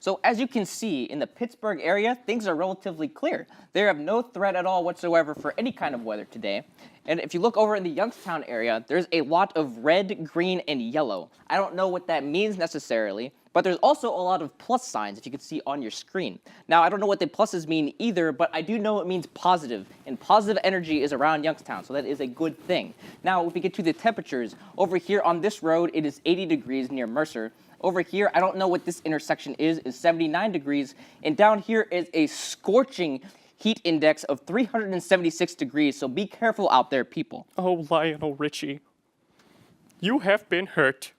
So as you can see, in the Pittsburgh area, things are relatively clear. There have no threat at all whatsoever for any kind of weather today. And if you look over in the Youngstown area, there's a lot of red, green, and yellow. I don't know what that means necessarily, but there's also a lot of plus signs, if you can see on your screen. Now, I don't know what the pluses mean either, but I do know it means positive, and positive energy is around Youngstown, so that is a good thing. Now, if we get to the temperatures, over here on this road, it is 80 degrees near Mercer. Over here, I don't know what this intersection is 79 degrees, and down here is a scorching heat index of 376 degrees, so be careful out there, people. Oh, Lionel Richie, you have been hurt.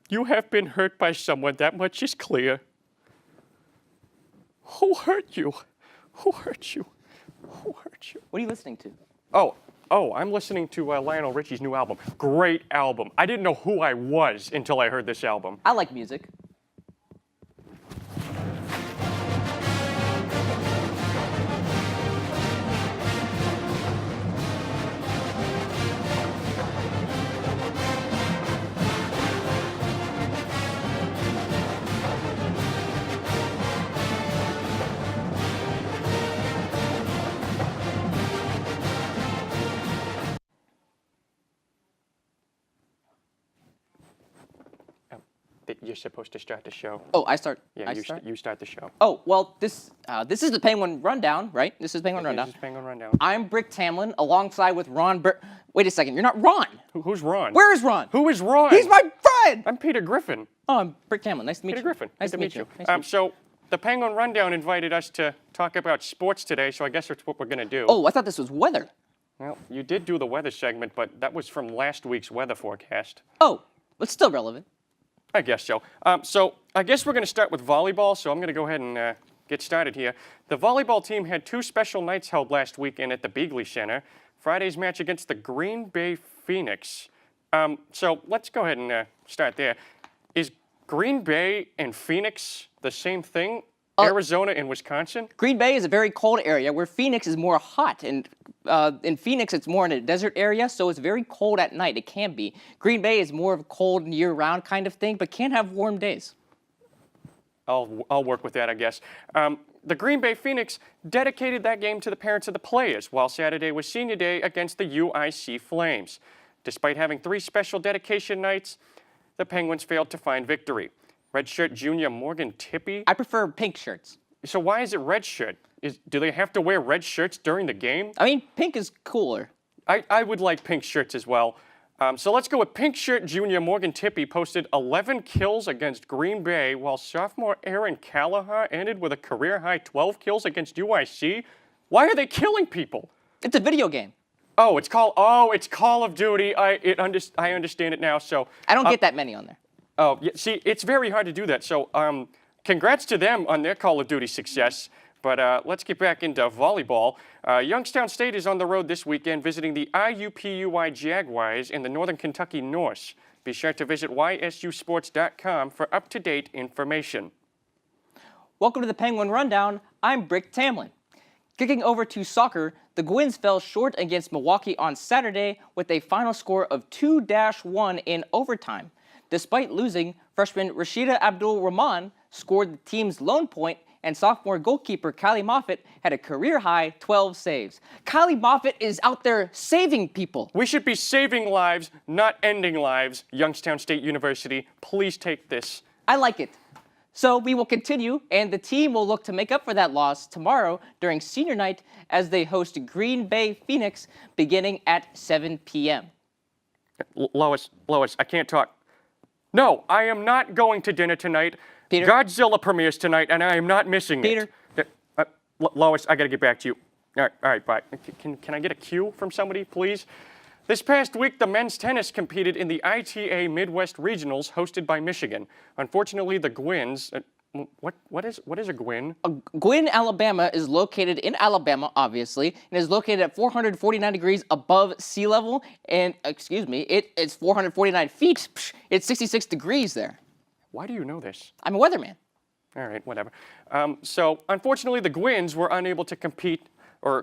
You have been hurt by someone, that much is clear. Who hurt you? Who hurt you? Who hurt you? What are you listening to? Oh, I'm listening to Lionel Richie's new album. Great album. I didn't know who I was until I heard this album. I like music. You're supposed to start the show. Oh, I start. Yeah, you start the show. Oh, well, this is the Penguin Rundown, right? This is Penguin Rundown. This is Penguin Rundown. I'm Brick Tamlin, alongside with Ron. Wait a second, you're not Ron. Who's Ron? Where is Ron? Who is Ron? He's my friend. I'm Peter Griffin. Oh, I'm Brick Tamlin. Nice to meet you. Peter Griffin. Nice to meet you. Nice to meet you. So the Penguin Rundown invited us to talk about sports today, so I guess that's what we're going to do. Oh, I thought this was weather. Well, you did do the weather segment, but that was from last week's weather forecast. Oh, but still relevant. I guess so. So I guess we're going to start with volleyball, so I'm going to go ahead and get started here. The volleyball team had two special nights held last weekend at the Beagley Center. Friday's match against the Green Bay Phoenix. So let's go ahead and start there. Is Green Bay and Phoenix the same thing? Arizona and Wisconsin? Green Bay is a very cold area where Phoenix is more hot. And in Phoenix, it's more in a desert area, so it's very cold at night. It can be. Green Bay is more of a cold year-round kind of thing, but can have warm days. I'll work with that, I guess. The Green Bay Phoenix dedicated that game to the parents of the players, while Saturday was senior day against the UIC Flames. Despite having 3 special dedication nights, the Penguins failed to find victory. Redshirt junior Morgan Tippy. I prefer pink shirts. So why is it red shirt? Do they have to wear red shirts during the game? I mean, pink is cooler. I would like pink shirts as well. So let's go with pink shirt junior Morgan Tippy posted 11 kills against Green Bay, while sophomore Aaron Callahan ended with a career-high 12 kills against UIC. Why are they killing people? It's a video game. It's Call of Duty. I understand it now. So I don't get that many on there. Oh, yeah, see, it's very hard to do that. So congrats to them on their Call of Duty success. But let's get back into volleyball. Youngstown State is on the road this weekend visiting the IUPUI Jaguars in the Northern Kentucky Norse. Be sure to visit ysusports.com for up-to-date information. Welcome to the Penguin Rundown. I'm Brick Tamlin. Kicking over to soccer, the Gwins fell short against Milwaukee on Saturday with a final score of 2-1 in overtime. Despite losing, freshman Rashida Abdul-Rahman scored the team's lone point, and sophomore goalkeeper Kylie Moffitt had a career-high 12 saves. Kylie Moffitt is out there saving people. We should be saving lives, not ending lives. Youngstown State University, please take this. I like it. So we will continue, and the team will look to make up for that loss tomorrow during senior night as they host Green Bay Phoenix beginning at 7 p.m. Lois, I can't talk. No, I am not going to dinner tonight. Peter? Godzilla premieres tonight, and I am not missing Peter? it. Lois, I got to get back to you. All right, bye. Can I get a cue from somebody, please? This past week, the men's tennis competed in the ITA Midwest Regionals hosted by Michigan. Unfortunately, the Gwins... What is a Gwin? Gwin, Alabama is located in Alabama, obviously, and is located at 449 degrees above sea level, and, it's 449 feet. It's 66 degrees there. Why do you know this? I'm a weatherman. All right, whatever. So, unfortunately, the Gwins were unable to compete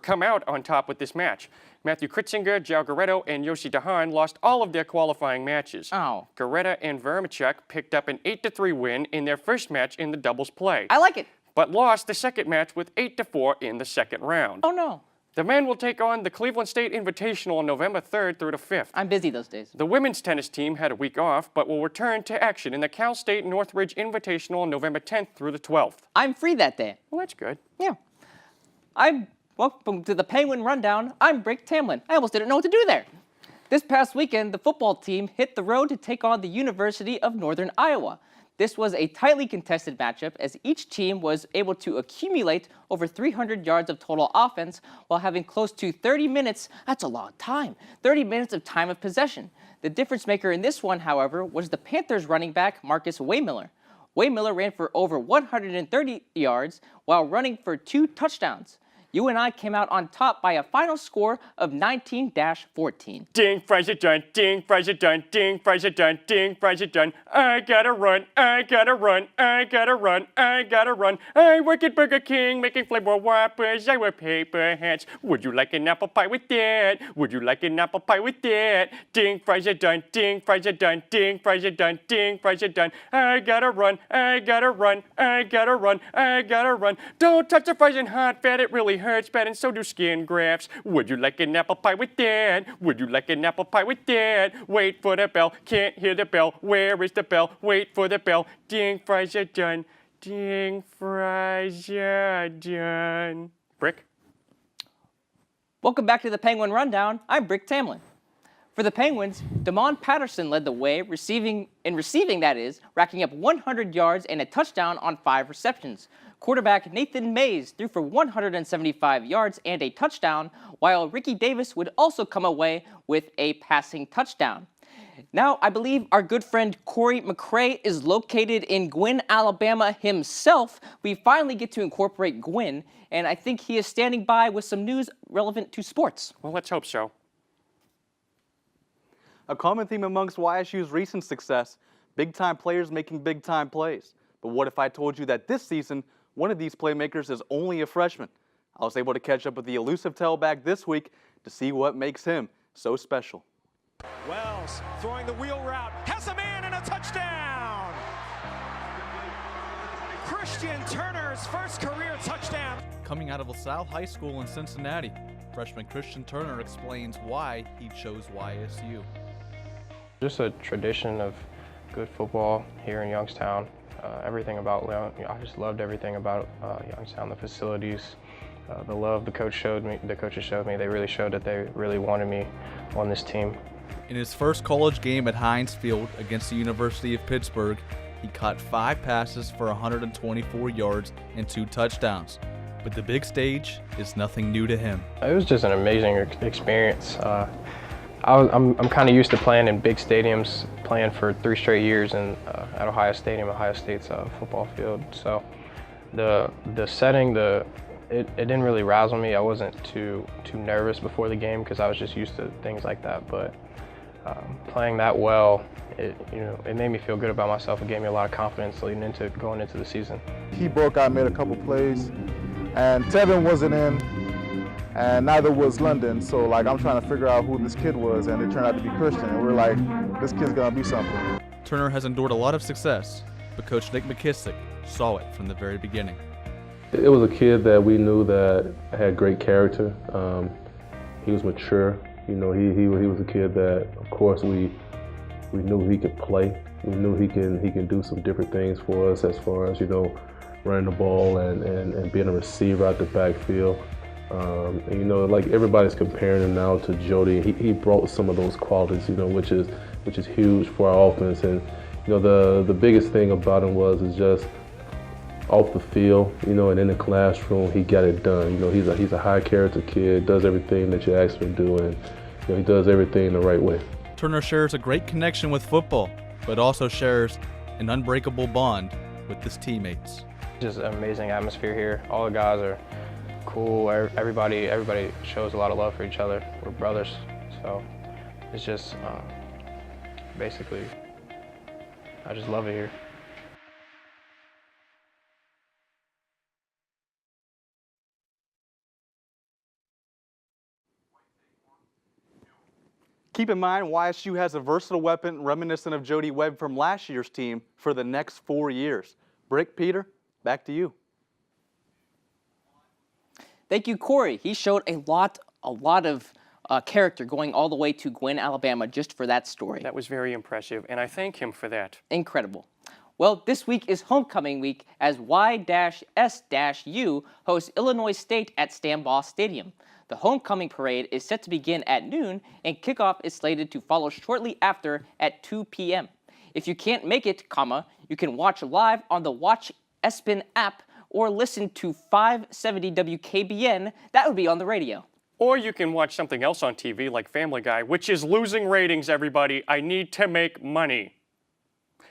come out on top with this match. Matthew Kritzinger, João Guerrero, and Yossi Dahan lost all of their qualifying matches. Oh. Guerrero and Vermichuk picked up an 8-3 win in their first match in the doubles play. I like it. But lost the second match with 8-4 in the second round. Oh, no. The men will take on the Cleveland State Invitational on November 3rd through the 5th. I'm busy those days. The women's tennis team had a week off, but will return to action in the Cal State Northridge Invitational on November 10th through the 12th. I'm free that day. Well, that's good. Yeah. Welcome to the Penguin Rundown. I'm Rick Tamlin. I almost didn't know what to do there. This past weekend, the football team hit the road to take on the University of Northern Iowa. This was a tightly contested matchup as each team was able to accumulate over 300 yards of total offense while having close to 30 minutes, that's a long time, 30 minutes of time of possession. The difference maker in this one, however, was the Panthers running back Marcus Waymiller. Waymiller ran for over 130 yards while running for 2 touchdowns. UNI came out on top by a final score of 19-14. Ding, fries are done, ding, fries are done, ding, fries are done, ding, fries are done. I gotta run, I gotta run, I gotta run, I gotta run. I work at Burger King making flavor whoppers. I wear paper hats. Would you like an apple pie with that? Would you like an apple pie with that? Ding, fries are done, ding, fries are done, ding, fries are done, ding, fries are done. I gotta run, I gotta run, I gotta run, I gotta run. Don't touch the fries in hot fat, it really hurts bad, and so do skin grafts. Would you like an apple pie with that? Would you like an apple pie with that? Wait for the bell, can't hear the bell. Where is the bell? Wait for the bell. Ding, fries are done. Ding, fries are done. Brick? Welcome back to the Penguin Rundown. I'm Brick Tamlin. For the Penguins, Damon Patterson led the way, racking up 100 yards and a touchdown on 5 receptions. Quarterback Nathan Mays threw for 175 yards and a touchdown, while Ricky Davis would also come away with a passing touchdown. Now, I believe our good friend Corey McCray is located in Gwynn, Alabama himself. We finally get to incorporate Gwynn, and I think he is standing by with some news relevant to sports. Well, let's hope so. A common theme amongst YSU's recent success, big-time players making big-time plays. But what if I told you that this season, one of these playmakers is only a freshman? I was able to catch up with the elusive tailback this week to see what makes him so special. Wells throwing the wheel route, has a man and a touchdown! Christian Turner's first career touchdown. Coming out of LaSalle High School in Cincinnati, freshman Christian Turner explains why he chose YSU. Just a tradition of good football here in Youngstown. Everything about I just loved everything about Youngstown, the facilities, the love the coaches showed me. They really showed that they really wanted me on this team. In his first college game at Heinz Field against the University of Pittsburgh, he caught 5 passes for 124 yards and 2 touchdowns. But the big stage is nothing new to him. It was just an amazing experience. I'm kind of used to playing in big stadiums, playing for 3 straight years at Ohio State's football field. So the setting, it didn't really razzle me. I wasn't too nervous before the game because I was just used to things like that. But playing that well, it made me feel good about myself. It gave me a lot of confidence going into the season. He broke out, made a couple plays, and Tevin wasn't in. And neither was London, so like I'm trying to figure out who this kid was, and it turned out to be Christian, and we're like, this kid's gonna be something. Turner has endured a lot of success, but Coach Nick McKissick saw it from the very beginning. It was a kid that we knew that had great character. He was mature. He was a kid that, of course, we knew he could play. We knew he can do some different things for us as far as running the ball and being a receiver out the backfield. Like everybody's comparing him now to Jory. He brought some of those qualities, which is huge for our offense. And the biggest thing about him is just off the field, and in the classroom, he got it done. He's a high character kid, does everything that you ask him to do, and he does everything the right way. Turner shares a great connection with football, but also shares an unbreakable bond with his teammates. Just an amazing atmosphere here. All the guys are cool. Everybody shows a lot of love for each other. We're brothers, so it's just basically, I just love it here. Keep in mind, YSU has a versatile weapon reminiscent of Jody Webb from last year's team for the next 4 years. Brick, Peter, back to you. Thank you, Corey. He showed a lot of character going all the way to Gwynn, Alabama, just for that story. That was very impressive, and I thank him for that. Incredible. Well, this week is homecoming week as Y-S-U hosts Illinois State at Stambaugh Stadium. The homecoming parade is set to begin at noon, and kickoff is slated to follow shortly after at 2 p.m. If you can't make it, you can watch live on the Watch ESPN app or listen to 570 WKBN. That would be on the radio. Or you can watch something else on TV like Family Guy, which is losing ratings, everybody. I need to make money.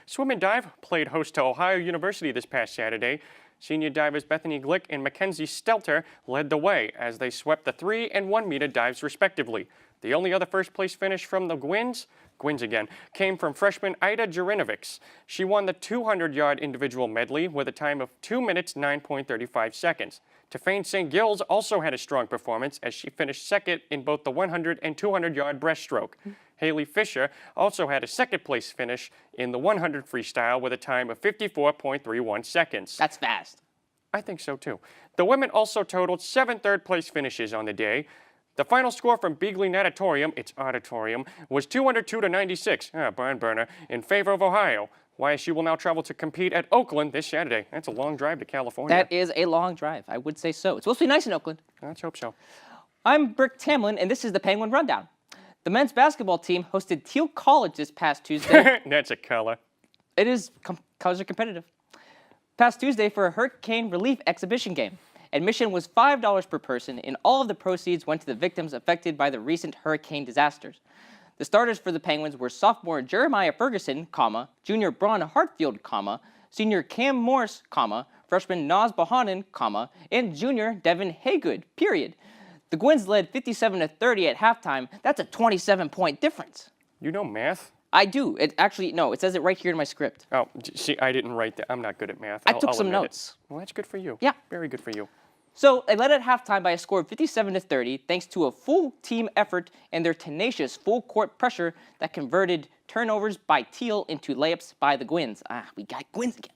Swim and dive played host to Ohio University this past Saturday. Senior divers Bethany Glick and Mackenzie Stelter led the way as they swept the 3 and 1 meter dives respectively. The only other first place finish from the Gwynns again, came from freshman Ida Jurinovics. She won the 200-yard individual medley with a time of 2 minutes 9.35 seconds. Tefane St. Gilles also had a strong performance as she finished second in both the 100 and 200-yard breaststroke. Haley Fisher also had a second-place finish in the 100 freestyle with a time of 54.31 seconds. That's fast. I think so, too. The women also totaled 7 third-place finishes on the day. The final score from Beagley Natatorium, its auditorium, was 202-96, barn burner, in favor of Ohio. YSU will now travel to compete at Oakland this Saturday. That's a long drive to California. That is a long drive. I would say so. It's supposed to be nice in Oakland. Let's hope so. I'm Brick Tamlin, and this is the Penguin Rundown. The men's basketball team hosted Teal College this past Tuesday. That's a color. It is. Colors are competitive. Past Tuesday for a hurricane relief exhibition game. Admission was $5 per person, and all of the proceeds went to the victims affected by the recent hurricane disasters. The starters for the Penguins were sophomore Jeremiah Ferguson, junior Braun Hartfield, senior Cam Morse, freshman Naz Bohannon, and junior Devin Haygood, period. The Gwynns led 57-30 at halftime. That's a 27-point difference. You know math? I do. It says it right here in my script. Oh, see, I didn't write that. I'm not good at math. I took some admit notes. Well, that's good for you. Yeah. Very good for you. So they led at halftime by a score of 57-30 thanks to a full team effort and their tenacious full court pressure that converted turnovers by Teal into layups by the Gwynns. We got Gwynns again.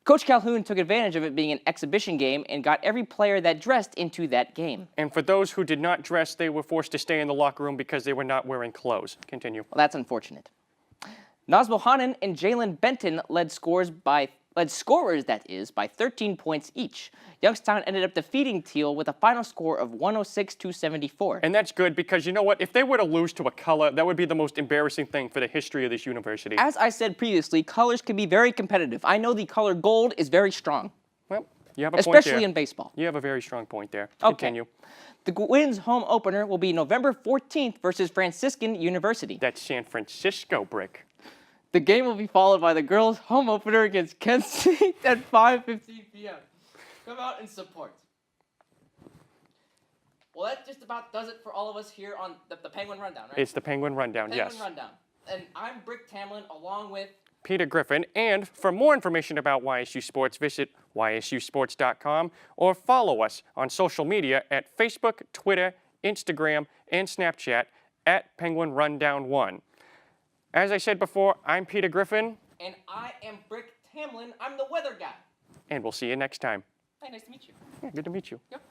Coach Calhoun took advantage of it being an exhibition game and got every player that dressed into that game. And for those who did not dress, they were forced to stay in the locker room because they were not wearing clothes. Continue. Well, that's unfortunate. Naz Bohannon and Jalen Benton led scorers by 13 points each. Youngstown ended up defeating Teal with a final score of 106-74. And that's good because you know what? If they were to lose to a color, that would be the most embarrassing thing for the history of this university. As I said previously, colors can be very competitive. I know the color gold is very strong. Well, you have a point there. Especially in baseball. You have a very strong point there. Okay. Continue. The Gwynns' home opener will be November 14th versus Franciscan University. That's San Francisco, Brick. The game will be followed by the girls' home opener against Kent State at 5:15 p.m. Come out and support. Well, that just about does it for all of us here on the Penguin Rundown, right? It's the Penguin Rundown, yes. Penguin Rundown. And I'm Brick Tamlin along with Peter Griffin. And for more information about YSU Sports, visit ysusports.com or follow us on social media at Facebook, Twitter, Instagram, and Snapchat at Penguin Rundown 1. As I said before, I'm Peter Griffin. And I am Brick Tamlin. I'm the weather guy. And we'll see you next time. Hey, nice to meet you. Yeah, good to meet you. Yep.